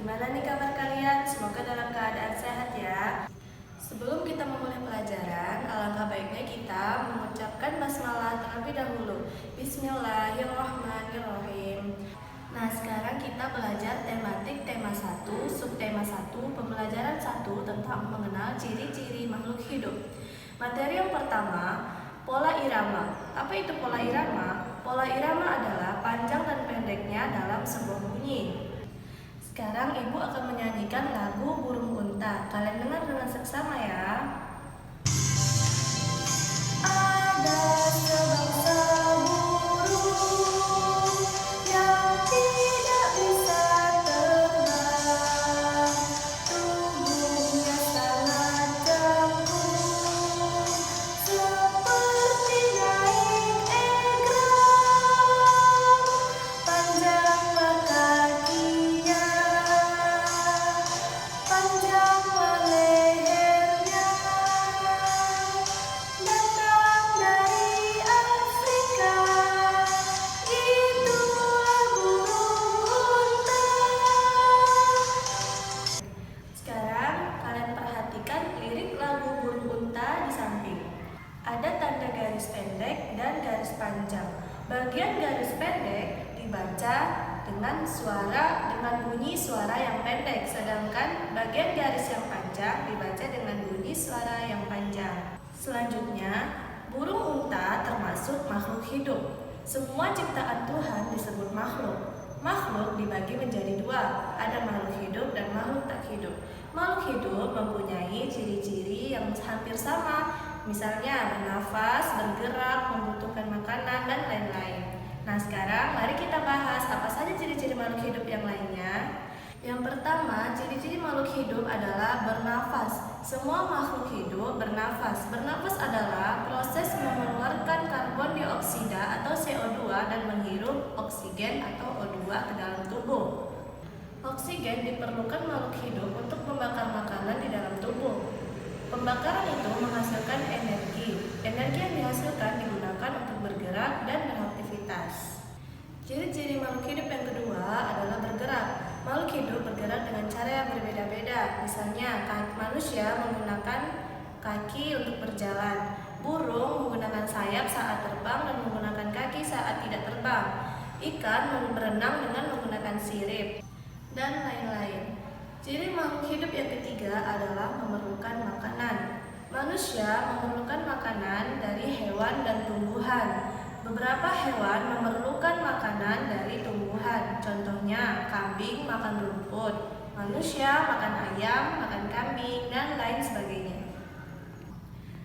Gimana nih kabar kalian? Semoga dalam keadaan sehat ya. Sebelum kita memulai pelajaran, alangkah baiknya kita mengucapkan basmalah terlebih dahulu. Bismillahirrahmanirrahim. Nah, sekarang kita belajar tematik tema 1, subtema 1, pembelajaran 1 tentang mengenal ciri-ciri makhluk hidup. Materi yang pertama, pola irama. Apa itu pola irama? Pola irama adalah panjang dan pendeknya dalam sebuah bunyi. Sekarang ibu akan menyanyikan lagu Burung Unta. Kalian dengar dengan seksama ya. Ada sebangsa burung yang tidak bisa terbang. Tubuhnya sangat jangkung, seperti naik egrang. Panjanglah kakinya, panjanglah lehernya. Datang dari Afrika, itulah burung unta. Sekarang kalian perhatikan lirik lagu Burung Unta di samping. Ada tanda garis pendek dan garis panjang. Bagian garis pendek dibaca dengan bunyi suara yang pendek, sedangkan bagian garis yang panjang dibaca dengan bunyi suara yang panjang. Selanjutnya, burung unta termasuk makhluk hidup. Semua ciptaan Tuhan disebut makhluk. Makhluk dibagi menjadi dua, ada makhluk hidup dan makhluk tak hidup. Makhluk hidup mempunyai ciri-ciri yang hampir sama, misalnya bernafas, bergerak, membutuhkan makanan, dan lain-lain. Nah, sekarang mari kita bahas apa saja ciri-ciri makhluk hidup yang lainnya. Yang pertama, ciri-ciri makhluk hidup adalah bernafas. Semua makhluk hidup bernafas. Bernafas adalah proses mengeluarkan karbon dioksida atau CO2 dan menghirup oksigen atau O2 ke dalam tubuh. Oksigen diperlukan makhluk hidup untuk membakar makanan di dalam tubuh. Pembakaran itu menghasilkan energi. Energi yang dihasilkan digunakan untuk bergerak dan beraktivitas. Ciri-ciri makhluk hidup yang kedua adalah bergerak. Makhluk hidup bergerak dengan cara yang berbeda-beda. Misalnya, manusia menggunakan kaki untuk berjalan. Burung menggunakan sayap saat terbang dan menggunakan kaki saat tidak terbang. Ikan berenang dengan menggunakan sirip, dan lain-lain. Ciri makhluk hidup yang ketiga adalah memerlukan makanan. Manusia memerlukan makanan dari hewan dan tumbuhan. Beberapa hewan memerlukan makanan dari tumbuhan. Contohnya, kambing makan rumput, manusia makan ayam, makan kambing, dan lain sebagainya.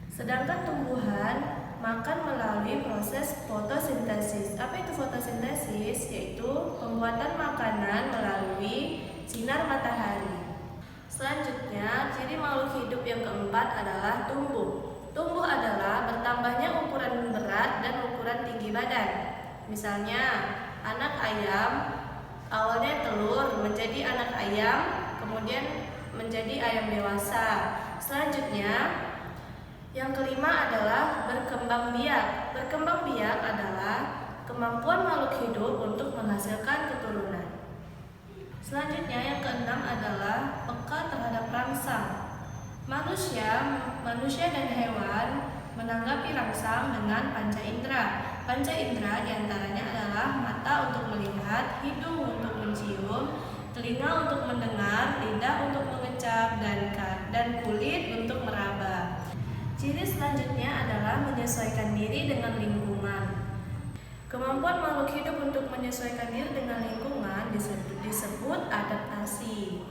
Sedangkan tumbuhan makan melalui proses fotosintesis. Apa itu fotosintesis? Yaitu pembuatan makanan melalui sinar matahari. Selanjutnya, ciri makhluk hidup yang keempat adalah tumbuh. Tumbuh adalah bertambahnya ukuran berat dan ukuran tinggi badan. Misalnya, anak ayam awalnya telur menjadi anak ayam, kemudian menjadi ayam dewasa. Selanjutnya, yang kelima adalah berkembang biak. Berkembang biak adalah kemampuan makhluk hidup untuk menghasilkan keturunan. Selanjutnya, yang keenam adalah peka terhadap rangsang. Manusia dan hewan menanggapi rangsang dengan panca indera. Panca indera diantaranya adalah mata untuk melihat, hidung untuk mencium, telinga untuk mendengar, lidah untuk mengecap, dan kulit untuk meraba. Ciri selanjutnya adalah menyesuaikan diri dengan lingkungan. Kemampuan makhluk hidup untuk menyesuaikan diri dengan lingkungan disebut adaptasi.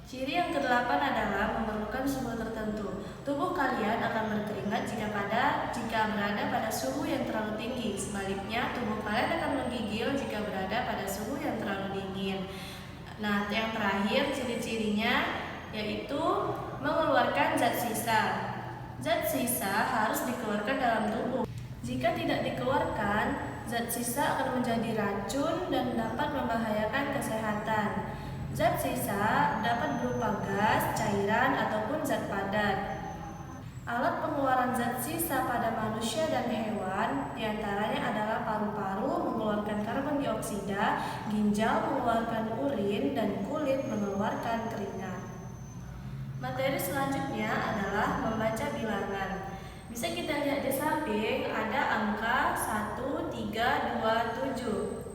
Ciri yang kedelapan adalah memerlukan suhu tertentu. Tubuh kalian akan berkeringat jika berada pada suhu yang terlalu tinggi. Sebaliknya, tubuh kalian akan menggigil jika berada pada suhu yang terlalu dingin. Nah, yang terakhir ciri-cirinya yaitu mengeluarkan zat sisa. Zat sisa harus dikeluarkan dalam tubuh. Jika tidak dikeluarkan, zat sisa akan menjadi racun dan dapat membahayakan kesehatan. Zat sisa dapat berupa gas, cairan, ataupun zat padat. Alat pengeluaran zat sisa pada manusia dan hewan diantaranya adalah paru-paru mengeluarkan karbon dioksida, ginjal mengeluarkan urin, dan kulit mengeluarkan keringat. Materi selanjutnya adalah membaca bilangan. Bisa kita lihat di samping ada angka 1, 3, 2, 7.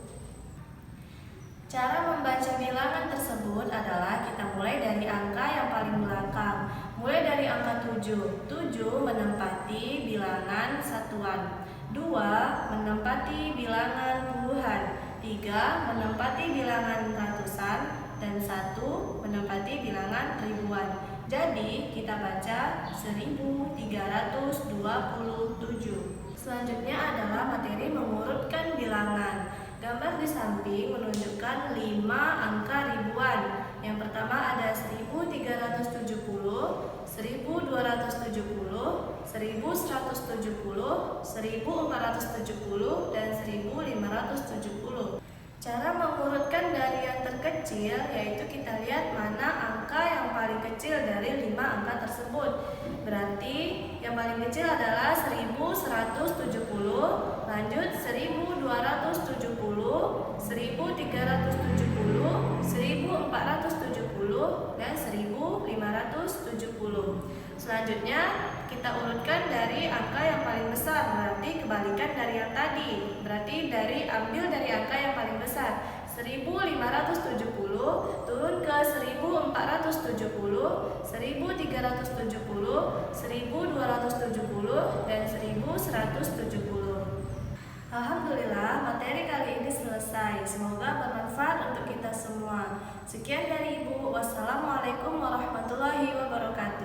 Cara membaca bilangan tersebut adalah kita mulai dari angka yang paling belakang. Mulai dari angka 7. 7 menempati bilangan satuan. 2 menempati bilangan puluhan. 3 menempati bilangan ratusan. Dan 1 menempati bilangan ribuan. Jadi kita baca 1327. Selanjutnya adalah materi mengurutkan bilangan. Gambar di samping menunjukkan 5 angka ribuan. Yang pertama ada 1370, 1270, 1170, 1470, dan 1570. Cara mengurutkan dari yang terkecil yaitu kita lihat mana angka yang paling kecil dari 5 angka tersebut. Berarti yang paling kecil adalah 1170, lanjut 1270, 1370, 1470, dan 1570. Selanjutnya kita urutkan dari angka yang paling besar, berarti kebalikan dari yang tadi. Berarti ambil dari angka yang paling besar, 1570 turun ke 1470, 1370, 1270, dan 1170. Alhamdulillah, materi kali ini selesai. Semoga bermanfaat untuk kita semua. Sekian dari Ibu. Wassalamualaikum warahmatullahi wabarakatuh.